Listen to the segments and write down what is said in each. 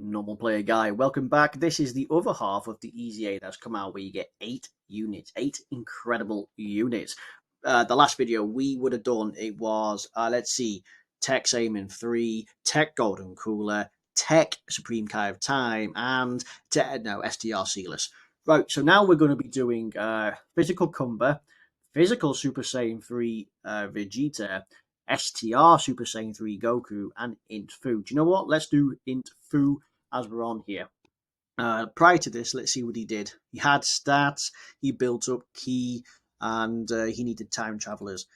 Normal player guy, welcome back. This is the other half of the Easy that's come out where you get 8 units, 8 incredible units. The last video we would have done, it was, let's see, Tech Aiming 3, Tech Golden Cooler, Tech Supreme Kai of Time, and STR Sealess. Right, so now we're going to be doing Physical Cumber, Physical Super Saiyan 3 Vegeta, STR Super Saiyan 3 Goku, and Int Fu. Do you know what? Let's do Int Fu as we're on here. Prior to this, let's see what he did. He had stats, he built up ki, and he needed time travelers.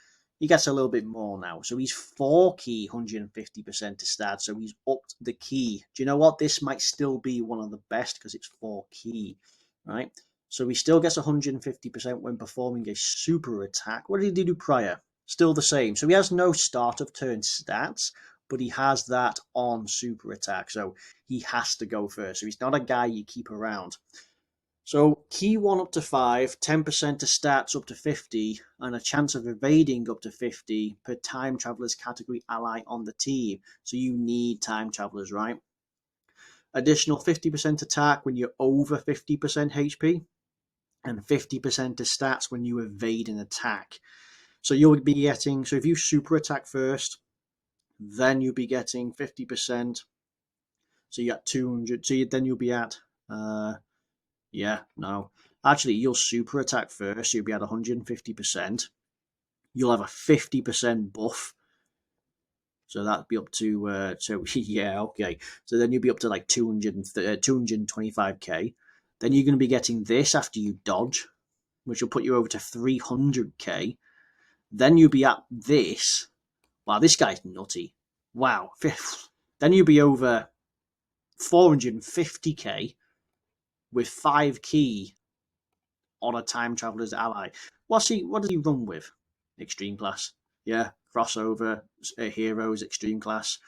He gets a little bit more now. So he's 4 ki, 150% to stats. So he's upped the ki. Do you know what? This might still be one of the best because it's 4 ki, right? So he still gets 150% when performing a super attack. What did he do prior? Still the same. So he has no start of turn stats, but he has that on super attack. So he has to go first. So he's not a guy you keep around. So key 1 up to 5, 10% to stats up to 50, and a chance of evading up to 50 per time travelers category ally on the team. So you need time travelers, right? Additional 50% attack when you're over 50% HP, and 50% to stats when you evade an attack. So you'll be getting, so if you super attack first, then you'll be getting 50%. So you got 200. So then you'll be at, actually you'll super attack first. So you'll be at 150%. You'll have a 50% buff. So that'd be up to, yeah, okay. So then you'll be up to like 225k. Then you're going to be getting this after you dodge, which will put you over to 300k. Then you'll be at this. Wow, this guy's nutty. Wow. Then you'll be over 450k with 5 ki on a time traveler's ally. What does he run with? Extreme class. Yeah, crossover, heroes, extreme class.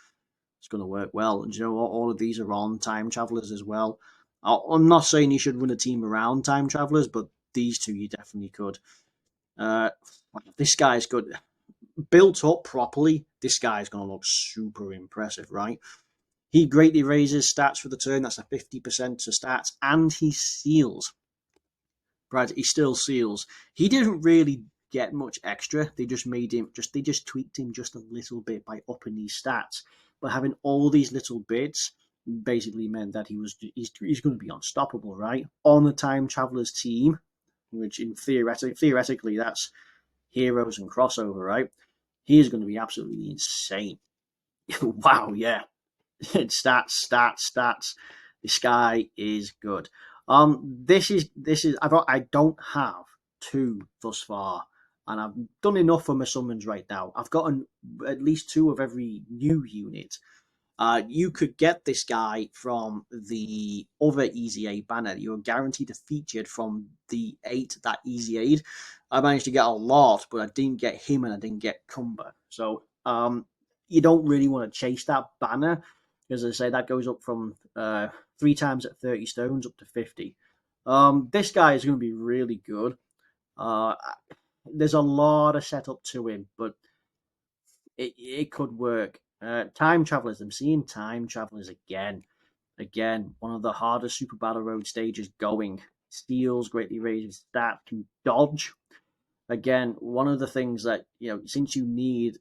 It's going to work well. And you know what? All of these are on time travelers as well. I'm not saying you should run a team around time travelers, but these two you definitely could. This guy's good. Built up properly, this guy's going to look super impressive, right? He greatly raises stats for the turn. That's a 50% to stats, and he seals. Right, he still seals. He didn't really get much extra. They just made him they just tweaked him just a little bit by upping these stats. But having all these little bits basically meant that he's going to be unstoppable, right? On the time travelers team, which in theoretically that's heroes and crossover, right? He is going to be absolutely insane. Wow, yeah. stats. This guy is good. This is I don't have 2 thus far, and I've done enough for my summons right now. I've gotten at least 2 of every new unit. You could get this guy from the other Easy Aid banner. You're guaranteed to feature it from the 8 that Easy Aid. I managed to get a lot, but I didn't get him and I didn't get Cumber. So you don't really want to chase that banner, because as I say, that goes up from 3 times at 30 stones up to 50. This guy is going to be really good. There's a lot of setup to him, but it could work. Time travelers. I'm seeing time travelers again. Again, one of the hardest Super Battle Road stages going. Steals, greatly raises stat, can dodge. Again, one of the things that, since you need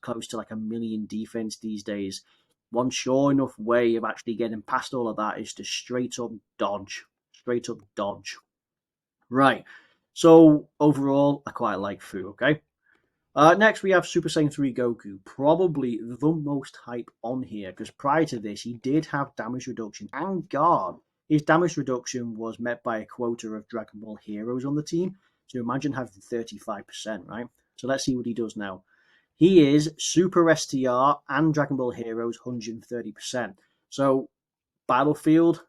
close to like 1 million defense these days, one sure enough way of actually getting past all of that is to straight up dodge. Straight up dodge. Right. So overall, I quite like Fu, okay? Next, we have Super Saiyan 3 Goku, probably the most hype on here, because prior to this, he did have damage reduction and guard. His damage reduction was met by a quota of Dragon Ball heroes on the team, so imagine having 35%, right? So let's see what he does now. He is Super STR and Dragon Ball heroes 130%. So Battlefield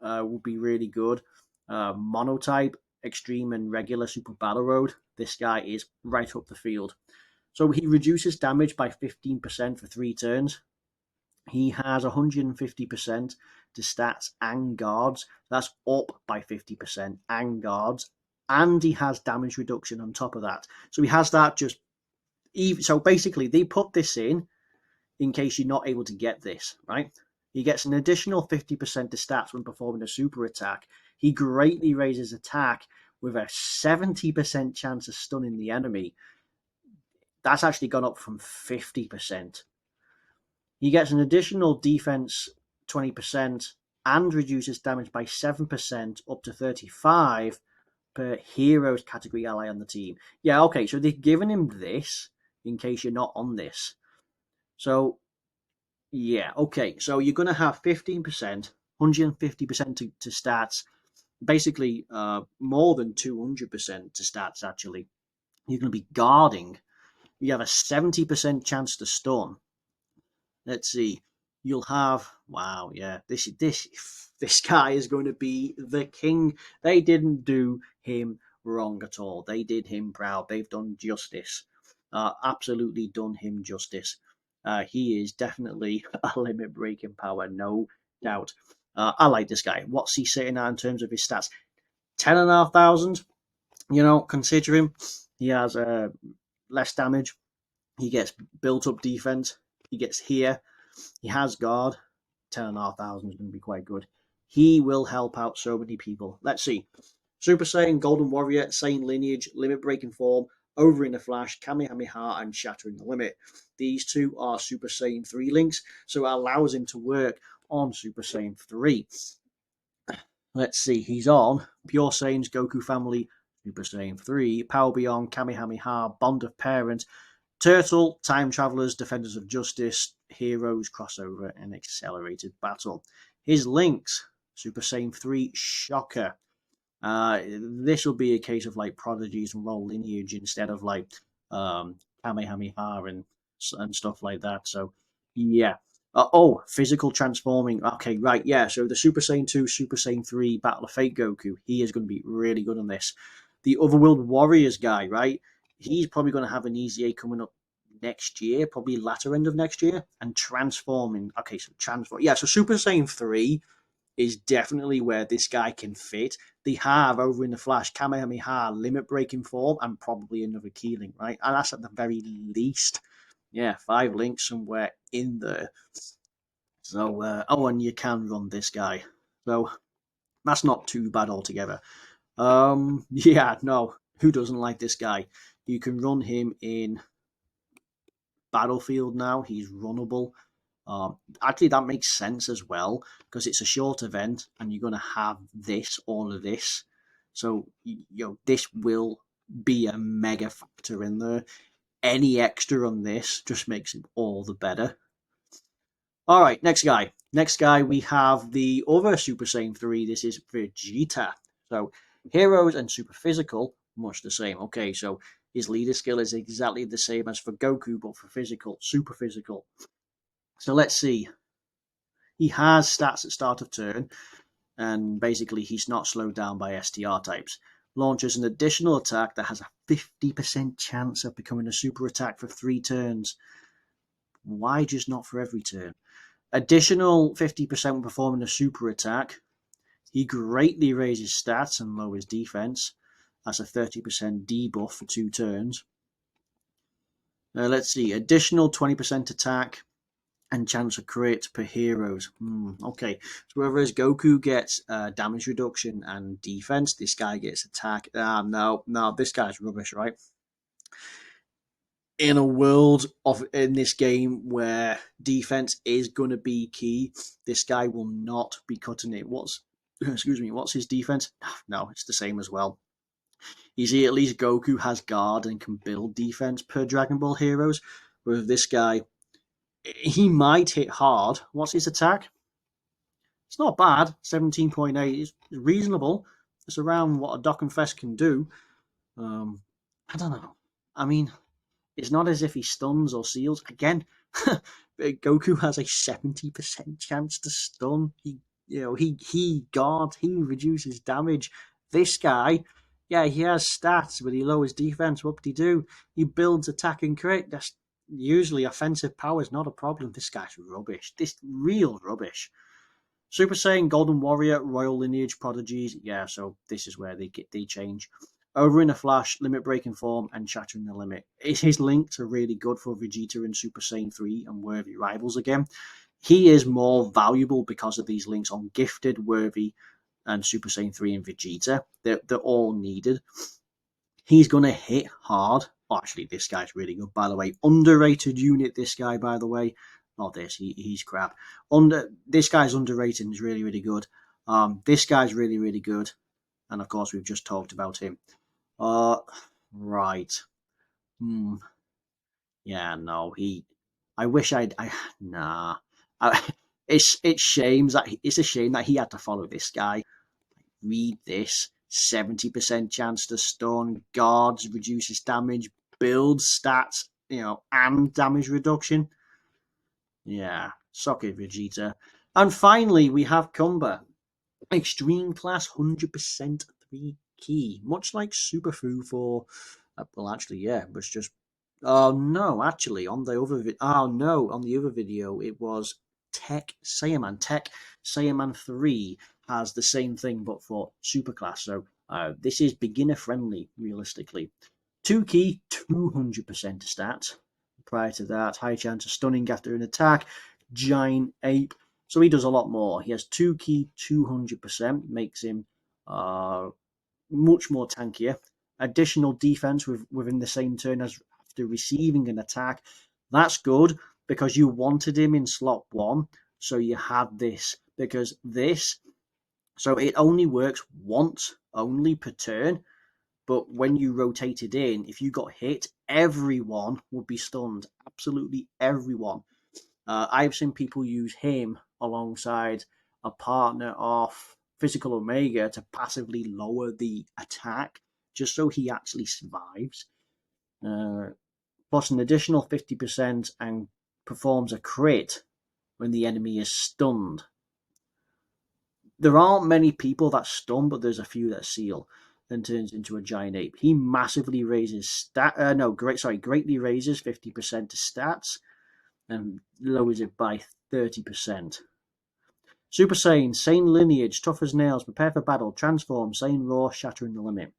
would be really good. Monotype, Extreme and regular Super Battle Road, this guy is right up the field. So he reduces damage by 15% for 3 turns. He has 150% to stats and guards. That's up by 50% and guards. And he has damage reduction on top of that. So he has that just... So basically, they put this in case you're not able to get this, right? He gets an additional 50% to stats when performing a super attack. He greatly raises attack with a 70% chance of stunning the enemy. That's actually gone up from 50%. He gets an additional defense 20% and reduces damage by 7% up to 35 per heroes category ally on the team. Yeah, okay, so they've given him this in case you're not on this. So, yeah, okay, so you're going to have 15%, 150% to stats, basically more than 200% to stats, actually. You're going to be guarding. You have a 70% chance to stun. Let's see. You'll have wow, yeah. This guy is going to be the king. They didn't do him wrong at all. They did him proud. They've done justice. Absolutely done him justice. He is definitely a limit breaking power, no doubt. I like this guy. What's he sitting at in terms of his stats? 10,500. You know, considering he has less damage, he gets built up defense. He gets here. He has guard. 10,500 is going to be quite good. He will help out so many people. Let's see. Super Saiyan, Golden Warrior, Saiyan Lineage, Limit Breaking Form, Over in a Flash, Kamehameha, and Shattering the Limit. These two are Super Saiyan 3 links, so it allows him to work on Super Saiyan 3. Let's see. He's on Pure Saiyans, Goku Family, Super Saiyan 3, Power Beyond, Kamehameha, Bond of Parent, Turtle, Time Travelers, Defenders of Justice, Heroes, Crossover, and Accelerated Battle. His links, Super Saiyan 3, Shocker. This will be a case of like Prodigies and Roll Lineage instead of like Kamehameha and stuff like that. So, yeah. Physical transforming. Okay, right, yeah. So the Super Saiyan 2, Super Saiyan 3 Battle of Fate Goku, he is going to be really good on this. The Otherworld Warriors guy, right? He's probably going to have an EZA coming up next year, probably latter end of next year, and transforming. Okay, so transform. Yeah, so Super Saiyan 3 is definitely where this guy can fit. They have over in the Flash Kamehameha, limit breaking form, and probably another key link, right? And that's at the very least. Yeah, 5 links somewhere in there. So, and you can run this guy. So that's not too bad altogether. Yeah, no, who doesn't like this guy? You can run him in Battlefield now. He's runnable. Actually, that makes sense as well because it's a short event and you're going to have all of this. So, this will be a mega factor in there. Any extra on this just makes it all the better. All right, next guy. Next guy, we have the other Super Saiyan 3. This is Vegeta. So, Heroes and Super Physical, much the same. Okay, so his leader skill is exactly the same as for Goku, but for physical, super physical. So let's see. He has stats at start of turn, and basically he's not slowed down by STR types. Launches an additional attack that has a 50% chance of becoming a super attack for 3 turns. Why just not for every turn? Additional 50% when performing a super attack. He greatly raises stats and lowers defense. That's a 30% debuff for 2 turns. Let's see. Additional 20% attack and chance of crit per heroes. Okay. So whereas Goku gets damage reduction and defense, this guy gets attack. No, this guy's rubbish, right? In a world in this game where defense is going to be key, this guy will not be cutting it. What's his defense? No, it's the same as well. You see, at least Goku has guard and can build defense per Dragon Ball Heroes, whereas this guy, he might hit hard. What's his attack? It's not bad. 17.8 is reasonable. It's around what a Doc and Fest can do. I don't know. I mean, it's not as if he stuns or seals. Again, Goku has a 70% chance to stun. He guards, he reduces damage. This guy, yeah, he has stats, but he lowers defense. What could he do? He builds attack and crit. That's usually offensive power is not a problem. This guy's rubbish. This real rubbish. Super Saiyan, Golden Warrior, Royal Lineage, Prodigies. Yeah, so this is where they change. Over in a Flash, Limit Breaking Form, and Shattering the Limit. His links are really good for Vegeta and Super Saiyan 3 and worthy rivals again. he is more valuable because of these links on Gifted, Worthy, and Super Saiyan 3 and Vegeta. They're all needed. He's going to hit hard. Oh, actually, this guy's really good, by the way. Underrated unit, this guy, by the way. Not this, he's crap. This guy's underrated and is really, really good. This guy's really, really good. And of course, we've just talked about him. Right. Yeah, no, I wish nah. It's a shame that he had to follow this guy. Read this. 70% chance to stun, guards, reduces damage, builds stats, and damage reduction. Yeah, suck it, Vegeta. And finally, we have Cumber. Extreme class 100% 3 key. Much like Super Fu for. Well, actually, yeah, but it's just. Oh, no, actually, on the other on the other video, it was Tech Saiyaman. Tech Saiyaman 3 has the same thing, but for superclass. So this is beginner friendly, realistically. 2 key, 200% stat. Prior to that, high chance of stunning after an attack. Giant ape. So he does a lot more. He has 2 key, 200%, makes him much more tankier. Additional defense within the same turn as after receiving an attack. That's good because you wanted him in slot 1, so you had this. Because this, so it only works once only per turn, but when you rotate it in, if you got hit, everyone would be stunned. Absolutely everyone. I've seen people use him alongside a partner of Physical Omega to passively lower the attack, just so he actually survives. Plus an additional 50% and performs a crit when the enemy is stunned. There aren't many people that stun, but there's a few that seal and turns into a giant ape. He massively raises greatly raises 50% to stats and lowers it by 30%. Super Saiyan, Saiyan lineage, tough as nails, prepare for battle, transform, Saiyan raw, shattering the limit.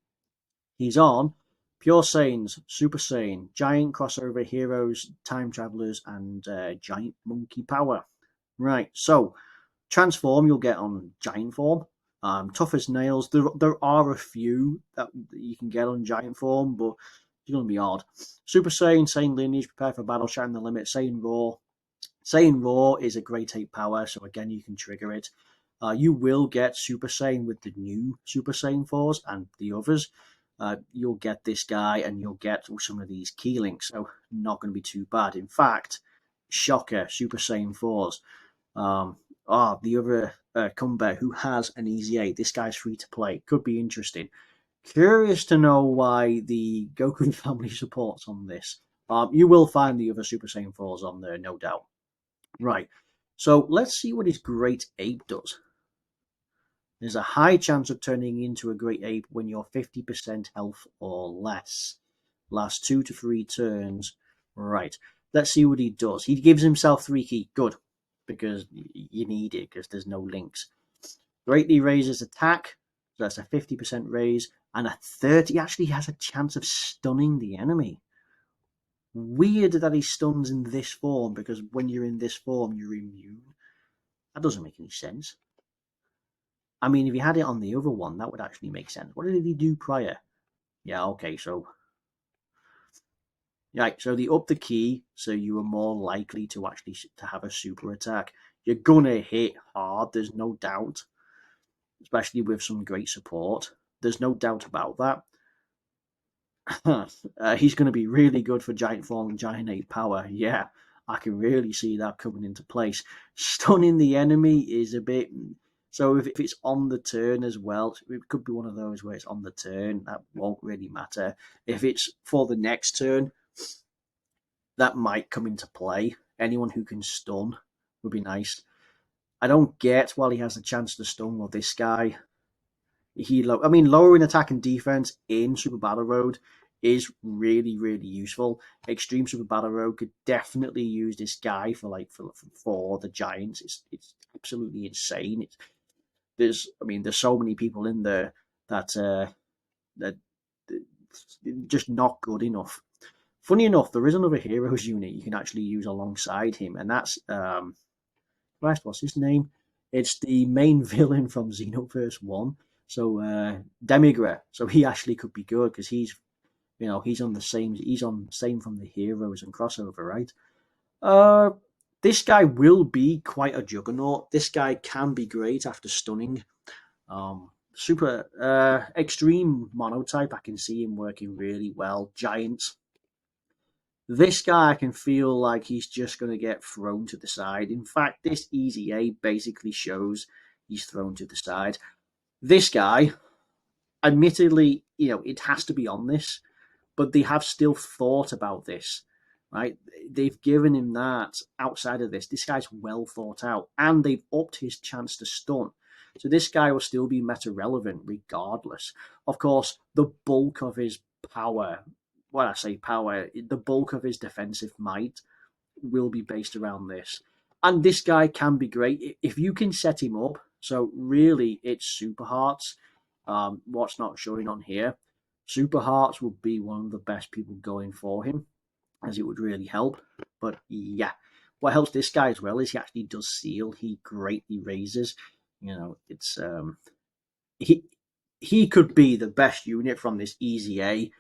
He's on Pure Saiyans, Super Saiyan, giant crossover heroes, time travelers, and giant monkey power. Right, so transform you'll get on giant form. Tough as nails. There are a few that you can get on giant form, but it's going to be odd. Super Saiyan, Saiyan lineage, prepare for battle, shattering the limit, Saiyan raw. Saiyan Raw is a great 8 power, so again, you can trigger it. You will get Super Saiyan with the new Super Saiyan 4s and the others. You'll get this guy and you'll get some of these key links, so not going to be too bad. In fact, shocker, Super Saiyan 4s. The other Cumber who has an easy 8. This guy's free to play. Could be interesting. Curious to know why the Goku family supports on this. You will find the other Super Saiyan 4s on there, no doubt. Right, so let's see what his Great Ape does. There's a high chance of turning into a Great Ape when you're 50% health or less. Last 2 to 3 turns. Right, let's see what he does. He gives himself 3 key. Good, because you need it, because there's no links. Greatly raises attack, so that's a 50% raise, and a 30 actually has a chance of stunning the enemy. Weird that he stuns in this form, because when you're in this form, you're immune. That doesn't make any sense. I mean, if you had it on the other one, that would actually make sense. What did he do prior? Yeah, okay, so... Right, so they upped the key, so you were more likely to actually to have a super attack. You're gonna hit hard, there's no doubt. Especially with some great support. There's no doubt about that. He's going to be really good for Giant Form and Giant 8 power. Yeah, I can really see that coming into place. Stunning the enemy is a bit... So if it's on the turn as well, it could be one of those where it's on the turn. That won't really matter. If it's for the next turn, that might come into play. Anyone who can stun would be nice. I don't get why he has a chance to stun with this guy. Lowering attack and defense in Super Battle Road is really, really useful. Extreme Super Battle Road could definitely use this guy for the Giants. It's absolutely insane. There's so many people in there that just not good enough. Funny enough, there is another Heroes unit you can actually use alongside him, and that's Christ, what's his name? It's the main villain from Xenoverse 1. So Demigra. So he actually could be good because he's on the same from the heroes and crossover, right? Uh, this guy will be quite a juggernaut. This guy can be great after stunning. Super extreme monotype. I can see him working really well. Giants. This guy, I can feel like he's just going to get thrown to the side. In fact, this Easy A basically shows he's thrown to the side. This guy, admittedly, it has to be on this, but they have still thought about this, right? They've given him that outside of this. This guy's well thought out, and they've upped his chance to stun. So this guy will still be meta relevant regardless. Of course, the bulk of his power, when I say power, the bulk of his defensive might will be based around this. And this guy can be great if you can set him up. So really, it's Super Hearts. What's not showing on here? Super Hearts would be one of the best people going for him, as it would really help. But yeah, what helps this guy as well is he actually does seal. He greatly raises. It's he could be the best unit from this Easy A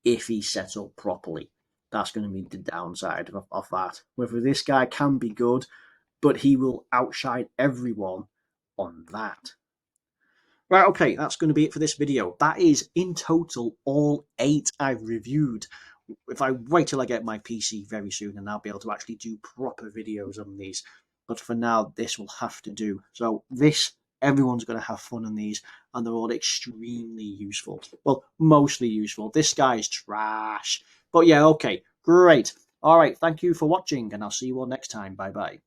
if he's set up properly. That's going to be the downside of that. Whether this guy can be good, but he will outshine everyone on that. Right, okay, that's going to be it for this video. That is, in total, all 8 I've reviewed. If I wait till I get my PC very soon, and I'll be able to actually do proper videos on these. But for now, this will have to do. So everyone's going to have fun on these, and they're all extremely useful. Well, mostly useful. This guy is trash. But yeah, okay, great. All right, thank you for watching, and I'll see you all next time. Bye-bye.